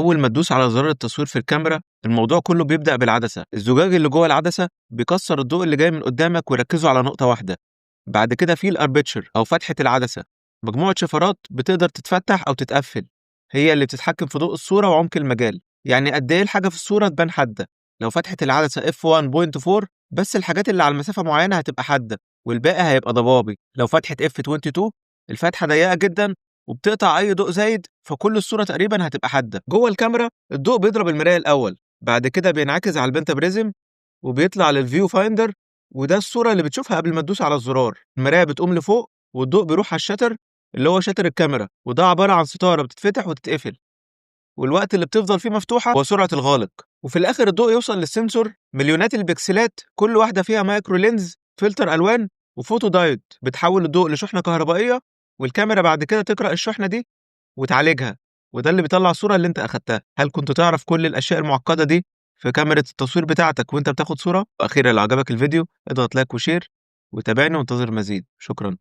أول ما تدوس على زرار التصوير في الكاميرا الموضوع كله بيبدأ بالعدسة. الزجاج اللي جوه العدسة بيكسر الضوء اللي جاي من قدامك ويركزه على نقطة واحدة. بعد كده في الأربتشر أو فتحة العدسة، مجموعة شفرات بتقدر تتفتح أو تتقفل، هي اللي بتتحكم في ضوء الصورة وعمق المجال. يعني قد إيه الحاجة في الصورة تبان حادة. لو فتحة العدسة f1.4 بس الحاجات اللي على مسافة معينة هتبقى حادة والباقي هيبقى ضبابي. لو فتحة f22 الفتحة ضيقة جدا وبتقطع أي ضوء زايد، فكل الصورة تقريبا هتبقى حادة. جوه الكاميرا الضوء بيضرب المراية الأول، بعد كده بينعكس على البنتا بريزم وبيطلع للفيو فايندر، وده الصورة اللي بتشوفها قبل ما تدوس على الزرار. المراية بتقوم لفوق والضوء بيروح على الشاتر اللي هو شاتر الكاميرا، وده عبارة عن ستارة بتتفتح وتتقفل، والوقت اللي بتفضل فيه مفتوحة هو سرعة الغالق. وفي الآخر الضوء يوصل للسنسور، مليونات البكسلات كل واحدة فيها مايكرو لينز، فلتر ألوان، وفوتو دايود بتحول الضوء لشحنة كهربائية، والكاميرا بعد كده تقرأ الشحنة دي وتعالجها، وده اللي بيطلع الصورة اللي انت أخدتها. هل كنت تعرف كل الأشياء المعقدة دي في كاميرا التصوير بتاعتك وانت بتاخد صورة؟ وأخيرا لو عجبك الفيديو اضغط لايك وشير وتابعني وانتظر مزيد. شكرا.